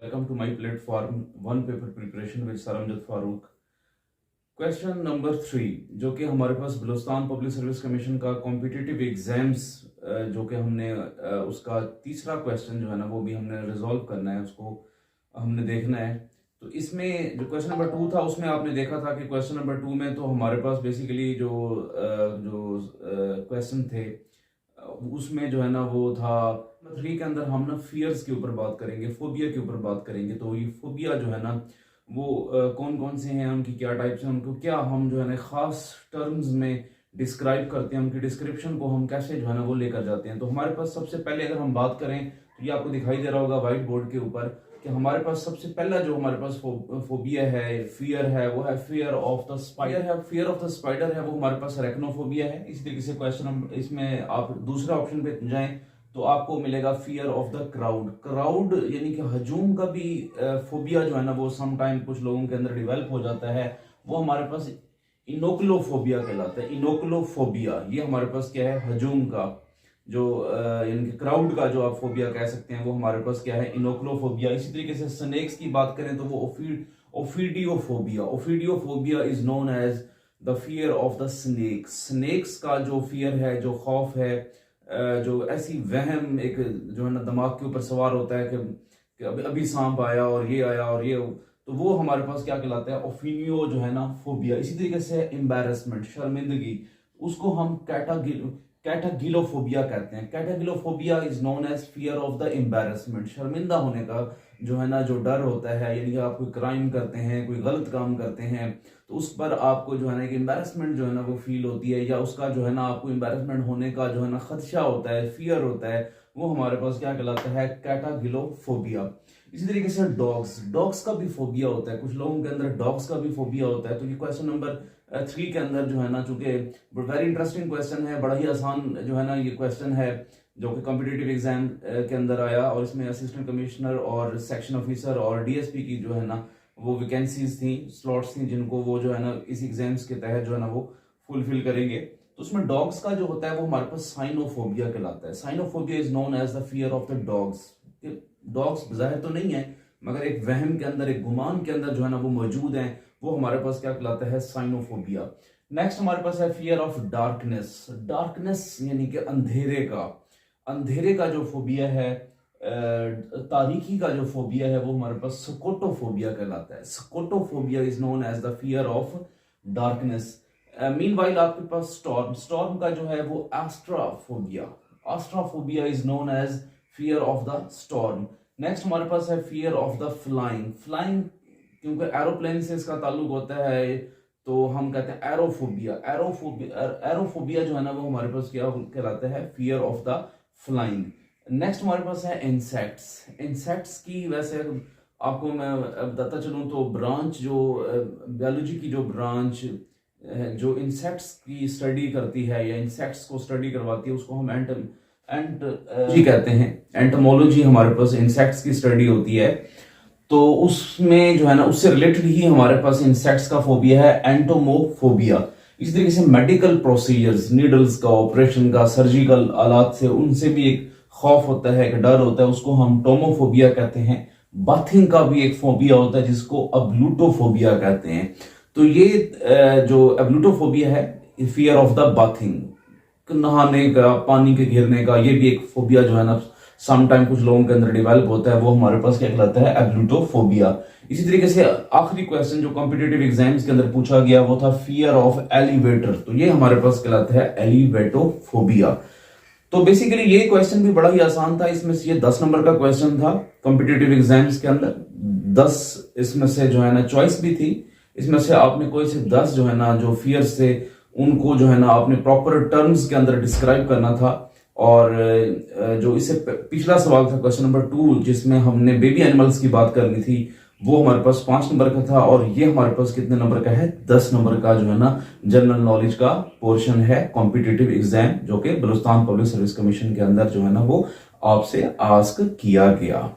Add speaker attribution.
Speaker 1: Welcome to my platform One Paper Preparation with Saramjad Farooq। Question number 3 जो कि हमारे पास Balochistan public service commission का competitive exams जो कि हमने उसका तीसरा क्वेश्चन जो है ना वो भी हमने रिजॉल्व करना है, उसको हमने देखना है। तो इसमें जो क्वेश्चन नंबर 2 था उसमें आपने देखा था कि क्वेश्चन नंबर 2 में तो हमारे पास बेसिकली जो क्वेश्चन थे उसमें जो है ना वो था 3 के अंदर हम ना फियर्स के ऊपर बात करेंगे, फोबिया के ऊपर बात करेंगे। तो ये फोबिया जो है ना वो कौन कौन से हैं, उनकी क्या टाइप्स हैं, उनको क्या हम जो है ना खास टर्म्स में डिस्क्राइब करते हैं, उनकी डिस्क्रिप्शन को हम कैसे जो है ना वो लेकर जाते हैं। तो हमारे पास सबसे पहले अगर हम बात करें तो ये आपको दिखाई दे रहा होगा व्हाइट बोर्ड के ऊपर कि हमारे पास सबसे पहला जो हमारे पास फोबिया है, फियर है, वो है fear of the spider. Fear of the spider है वो हमारे पास अरेक्नोफोबिया है। इसी तरीके से क्वेश्चन हम इसमें आप दूसरा ऑप्शन पे जाएं तो आपको मिलेगा fear of the crowd. Crowd यानी कि हजूम का भी फोबिया जो है ना वो सम टाइम कुछ लोगों के अंदर डिवेल्प हो जाता है, वो हमारे पास इनोकुलोफोबिया कहलाता है। इनोकुलोफोबिया ये हमारे पास क्या है, हजूम का जो यानी कि क्राउड का जो आप फोबिया कह सकते हैं वो हमारे पास क्या है, इनोकुलोफोबिया। इसी तरीके से स्नेक्स की बात करें तो वो ophidiophobia. Ophidiophobia is known as the fear of the snakes. Snakes का जो फियर है, जो खौफ है, जो ऐसी वहम एक जो है ना दिमाग के ऊपर सवार होता है कि अभी अभी सांप आया और ये आया और ये, तो वो हमारे पास क्या कहलाता है, ओफिनियो जो है ना फोबिया। इसी तरीके से एम्बैरेसमेंट, शर्मिंदगी, उसको हम कैटागिलोफोबिया कहते हैं। Katagelophobia is known as fear of the embarrassment. शर्मिंदा होने का जो है ना जो डर होता है, यानी कि आप कोई क्राइम करते हैं, कोई गलत काम करते हैं तो उस पर आपको जो है ना एक एम्बैरेसमेंट जो है ना वो फील होती है, या उसका जो है ना आपको एम्बैरेसमेंट होने का जो है ना खदशा होता है, फियर होता है, वो हमारे पास क्या कहलाता है, कैटागिलोफोबिया। इसी तरीके से डॉग्स का भी फोबिया होता है, कुछ लोगों के अंदर डॉग्स का भी फोबिया होता है। तो ये क्वेश्चन नंबर 3 के अंदर जो है ना, चूंकि वेरी इंटरेस्टिंग क्वेश्चन है, बड़ा ही आसान जो है ना ये क्वेश्चन है जो कि कॉम्पिटिटिव एग्जाम के अंदर आया, और इसमें असिस्टेंट कमिश्नर और सेक्शन ऑफिसर और डीएसपी की जो है ना वो वैकेंसीज थी, स्लॉट्स थी, जिनको वो जो है ना इस एग्जाम्स के तहत जो है ना वो फुलफिल करेंगे। तो उसमें डॉग्स का जो होता है वो हमारे पास साइनोफोबिया कहलाता है। Cynophobia is known as the fear of the dogs. Dogs जाहिर तो नहीं है मगर एक वहम के अंदर, एक गुमान के अंदर जो है ना वो मौजूद है, वो हमारे पास क्या कहलाता है, साइनोफोबिया। नेक्स्ट हमारे पास है फियर ऑफ डार्कनेस। डार्कनेस यानी कि अंधेरे का जो फोबिया है, तारीकी का जो फोबिया है, वो हमारे पास स्कोटोफोबिया कहलाता है। Scotophobia is known as the fear of darkness. Meanwhile आपके पास स्टॉर्म का जो है वो astraphobia. Astraphobia is known as fear of the storm. Next हमारे पास है फियर ऑफ द फ्लाइंग क्योंकि एरोप्लेन से इसका ताल्लुक होता है तो हम कहते हैं एरोफोबिया। एरोफोबिया जो है ना वो हमारे पास क्या कहलाता है, fear of the flying. Next हमारे पास है इंसेक्ट्स की वैसे आपको मैं बताता चलूं तो ब्रांच जो बायोलॉजी की जो ब्रांच जो इंसेक्ट्स की स्टडी करती है या इंसेक्ट्स को स्टडी करवाती है उसको हम एंटोलॉजी कहते हैं। एंटोमोलॉजी हमारे पास इंसेक्ट्स की स्टडी होती है, तो उसमें जो है ना उससे रिलेटेड ही हमारे पास इंसेक्ट्स का फोबिया है, एंटोमोफोबिया। इस तरीके से मेडिकल प्रोसीजर्स, नीडल्स का, ऑपरेशन का, सर्जिकल आलात से, उनसे भी एक खौफ होता है, एक डर होता है, उसको हम टोमोफोबिया कहते हैं। बाथिंग का भी एक फोबिया होता है जिसको अब्लूटोफोबिया कहते हैं। तो ये जो अब्लूटोफोबिया है, फियर ऑफ द बाथिंग, नहाने का, पानी के घिरने का, ये भी एक फोबिया जो है ना सम टाइम कुछ लोगों के अंदर डेवलप होता है, वो हमारे पास क्या कहलाता है, एब्लूटोफोबिया। इसी तरीके से आखिरी क्वेश्चन जो कॉम्पिटिटिव एग्जाम्स के अंदर पूछा गया वो था फियर ऑफ एलिवेटर। तो ये हमारे पास कहलाता है एलिवेटोफोबिया। तो बेसिकली ये क्वेश्चन भी बड़ा ही आसान था। इसमें से ये 10 नंबर का क्वेश्चन था कॉम्पिटिटिव एग्जाम्स के अंदर। 10 इसमें से जो है ना चॉइस भी थी, इसमें से आपने कोई से 10 जो है ना जो फियर से उनको जो है ना आपने प्रॉपर टर्म्स के अंदर डिस्क्राइब करना था। और जो इससे पिछला सवाल था क्वेश्चन नंबर 2 जिसमें हमने बेबी एनिमल्स की बात करनी थी, वो हमारे पास 5 नंबर का था, और ये हमारे पास कितने नंबर का है, 10 नंबर का जो है ना जनरल नॉलेज का पोर्शन है कॉम्पिटिटिव एग्जाम, जो कि बलूचिस्तान पब्लिक सर्विस कमीशन के अंदर जो है ना वो आपसे आस्क किया गया।